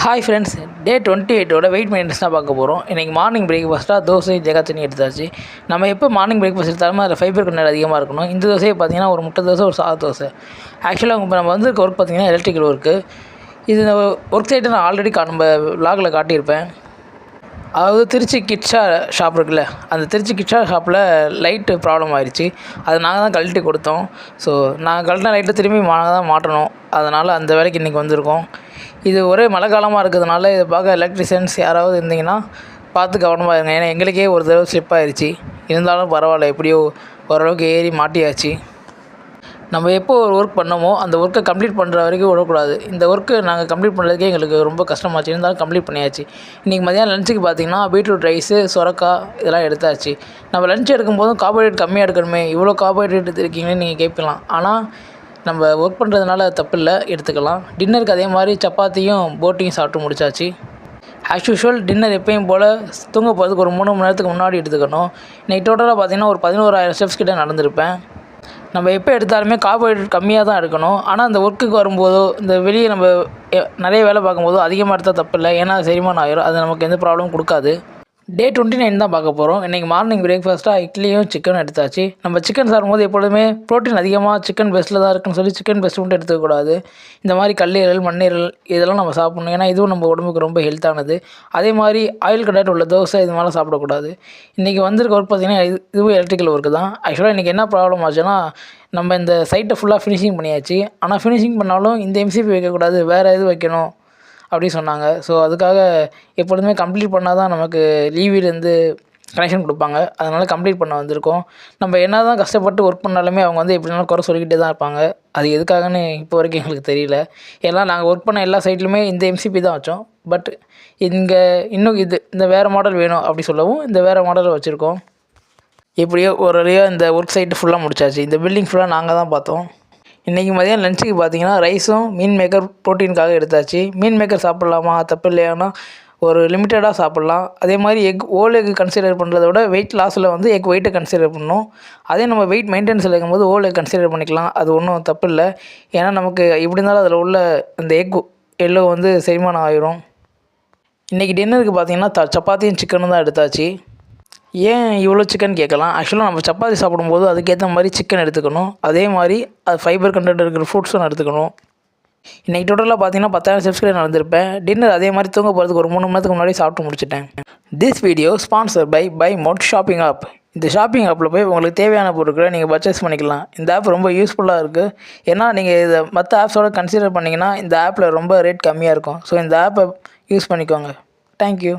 Hi friends, டே 28ஓட wait maintenance தான் பார்க்க போகிறோம். இன்றைக்கி மார்னிங் பிரேக்ஃபாஸ்ட்டாக தோசை தேங்காய் சட்னி எடுத்தாச்சு. நம்ம எப்போ மார்னிங் பிரேக்ஃபாஸ்ட் எடுத்தாலும் அதில் ஃபைபர் கண்டென்ட் அதிகமாக இருக்கணும். இந்த தோசையை பார்த்தீங்கன்னா ஒரு முட்டை தோசை, ஒரு சாதா தோசை. ஆக்சுவலாக இப்போ நம்ம வந்திருக்க ஒர்க் பார்த்திங்கன்னா எலக்ட்ரிக்கல் ஒர்க்கு. இது ஒர்க் சைட்டை நான் ஆல்ரெடி நம்ம விலாகில் காட்டியிருப்பேன். அதாவது திருச்சி கிட்ஸா ஷாப் இருக்குல்ல, அந்த திருச்சி கிட்ஸா ஷாப்பில் லைட்டு ப்ராப்ளம் ஆயிடுச்சு. அதை நாங்கள் தான் கழட்டி கொடுத்தோம். ஸோ நாங்கள் கழட்டின லைட்டை திரும்பி நாங்கள் தான் மாட்டணும். அதனால் அந்த வேலைக்கு இன்றைக்கி வந்திருக்கோம். இது ஒரே மழை காலமாக இருக்கிறதுனால இதை பார்க்க எலக்ட்ரிஷியன்ஸ் யாராவது இருந்தீங்கன்னா பார்த்து கவனமாக இருங்க. ஏன்னா எங்களுக்கே ஒரு தடவை ஸ்லிப் ஆயிடுச்சு. இருந்தாலும் பரவாயில்ல, எப்படியோ ஓரளவுக்கு ஏறி மாட்டியாச்சு. நம்ம எப்போ ஒரு ஒர்க் பண்ணமோ அந்த ஒர்க்கை கம்ப்ளீட் பண்ணுற வரைக்கும் விடக்கூடாது. இந்த ஒர்க்கு நாங்கள் கம்ப்ளீட் பண்ணுறதுக்கே எங்களுக்கு ரொம்ப கஷ்டமாச்சு. இருந்தாலும் கம்ப்ளீட் பண்ணியாச்சு. இன்றைக்கி மதியானம் லஞ்சுக்கு பார்த்திங்கன்னா பீட்ரூட் ரைஸு, சொரக்காய் இதெல்லாம் எடுத்தாச்சு. நம்ம லஞ்ச் எடுக்கும்போதும் கார்போஹைட்ரேட் கம்மியாக எடுக்கணுமே, இவ்வளோ கார்போஹைட்ரேட் எடுத்துருக்கீங்கன்னு நீங்கள் கேட்கலாம். ஆனால் நம்ம ஒர்க் பண்ணுறதுனால தப்பு இல்லை, எடுத்துக்கலாம். டின்னருக்கு அதே மாதிரி சப்பாத்தியும் போட்டியும் சாப்பிட்டு முடிச்சாச்சு. ஆஸ் யூஷுவல் டின்னர் எப்பயும் போல் தூங்க போகிறதுக்கு ஒரு 3 மணி நேரத்துக்கு முன்னாடி எடுத்துக்கணும். இன்றைக்கி டோட்டலாக பார்த்திங்கன்னா ஒரு 11,000 ஸ்டெப்ஸ் கிட்டே நடந்திருப்பேன். நம்ம எப்போ எடுத்தாலுமே கார்போஹைட்ரேட் கம்மியாக தான் எடுக்கணும். ஆனால் அந்த ஒர்க்குக்கு வரும்போதோ இந்த வெளியே நம்ம நிறைய வேலை பார்க்கும்போதோ அதிகமாக எடுத்தால் தப்பு இல்லை. ஏன்னா செரிமானம் ஆயிரும். அது நமக்கு எந்த ப்ராப்ளமும் கொடுக்காது. டே 29 தான் பார்க்க போகிறோம். இன்றைக்கி மார்னிங் பிரேக்ஃபாஸ்ட்டாக இட்லியும் சிக்கனும் எடுத்தாச்சு. நம்ம சிக்கன் சாப்பிடும்போது எப்பொழுதுமே ப்ரோட்டீன் அதிகமாக சிக்கன் பெஸ்ட்டில் தான் இருக்குன்னு சொல்லி சிக்கன் பெஸ்ட் மட்டும் எடுத்துக்கக்கூடாது. இந்த மாதிரி கல்லீரல், மண்ணீரல் இதெல்லாம் நம்ம சாப்பிட்ணும். ஏன்னா இதுவும் நம்ம உடம்புக்கு ரொம்ப ஹெல்த்தானது. அதே மாதிரி ஆயில் கண்டென்ட் உள்ள தோசை இது மாதிரிலாம் சாப்பிடக்கூடாது. இன்றைக்கி வந்திருக்க ஒர்க் பார்த்திங்கன்னா இதுவும் எலக்ட்ரிக்கல் ஒர்க்கு தான். ஆக்சுவலாக இன்றைக்கி என்ன ப்ராப்ளம் ஆச்சுன்னா, நம்ம இந்த சைட்டை ஃபுல்லாக ஃபினிஷிங் பண்ணியாச்சு. ஆனால் ஃபினிஷிங் பண்ணாலும் இந்த எம்சிபி வைக்கக்கூடாது, வேறு எது வைக்கணும் அப்படி சொன்னாங்க. ஸோ அதுக்காக எப்பொழுதுமே கம்ப்ளீட் பண்ணால் தான் நமக்கு லீவிலேருந்து கனெக்ஷன் கொடுப்பாங்க. அதனால் கம்ப்ளீட் பண்ண வந்திருக்கோம். நம்ம என்ன தான் கஷ்டப்பட்டு ஒர்க் பண்ணாலுமே அவங்க வந்து எப்படினாலும் குறை சொல்லிக்கிட்டே தான் இருப்பாங்க. அது எதுக்காகன்னு இப்போ வரைக்கும் எங்களுக்கு தெரியல. ஏன்னா நாங்கள் ஒர்க் பண்ண எல்லா சைட்லையுமே இந்த எம்சிபி தான் வச்சோம். பட் இங்கே இன்னும் இந்த வேறு மாடல் வேணும் அப்படி சொல்லவும் இந்த வேறு மாடலை வச்சுருக்கோம். எப்படியோ ஒரு வழியாக இந்த ஒர்க் சைட்டு ஃபுல்லாக முடிச்சாச்சு. இந்த பில்டிங் ஃபுல்லாக நாங்கள் தான் பார்த்தோம். இன்றைக்கி மதியம் லஞ்சுக்கு பார்த்திங்கன்னா ரைஸும் மீன் மேக்கர் ப்ரோட்டீனுக்காக எடுத்தாச்சு. மீன் மேக்கர் சாப்பிட்லாமா, தப்பு இல்லையானா ஒரு லிமிட்டடாக சாப்பிட்லாம். அதே மாதிரி ஹோல் எக் கன்சிடர் பண்ணுறத விட வெயிட் லாஸில் வந்து எக் வெயிட்டை கன்சிடர் பண்ணணும். அதே நம்ம வெயிட் மெயின்டெனன்ஸில் இருக்கும்போது ஹோல் எக் கன்சிடர் பண்ணிக்கலாம். அது ஒன்றும் தப்பு இல்லை. ஏன்னா நமக்கு எப்படி இருந்தாலும் அதில் உள்ள அந்த எக் எல்லோ வந்து செரிமானம் ஆயிரும். இன்றைக்கி டின்னருக்கு பார்த்திங்கன்னா சப்பாத்தியும் சிக்கனும் தான் எடுத்தாச்சு. ஏன் இவ்வளோ சிக்கன் கேட்கலாம். ஆக்சுவலாக நம்ம சப்பாத்தி சாப்பிடும்போது அதுக்கேற்ற மாதிரி சிக்கன் எடுத்துக்கணும். அதே மாதிரி அது ஃபைபர் கண்டென்ட் இருக்கிற ஃப்ரூட்ஸும் எடுத்துக்கணும். இன்றைக்கி டோட்டலாக பார்த்தீங்கன்னா 10,000 ஸ்டெப்ஸ் கிட்ட நடந்திருப்பேன். டின்னர் அதே மாதிரி தூங்க போகிறதுக்கு ஒரு 3 மணி நேரத்துக்கு முன்னாடி சாப்பிட்டு முடிச்சிட்டேன். This video sponsor by mode shopping app. இந்த ஷாப்பிங் ஆப்பில் போய் உங்களுக்கு தேவையான பொருட்களை நீங்கள் பர்ச்சேஸ் பண்ணிக்கலாம். இந்த ஆப் ரொம்ப யூஸ்ஃபுல்லாக இருக்குது. ஏன்னா நீங்கள் இதை மற்ற ஆப்ஸோட கன்சிடர் பண்ணிங்கன்னா இந்த ஆப்பில் ரொம்ப ரேட் கம்மியாக இருக்கும். ஸோ இந்த ஆப்பை யூஸ் பண்ணிக்கோங்க. தேங்க்யூ.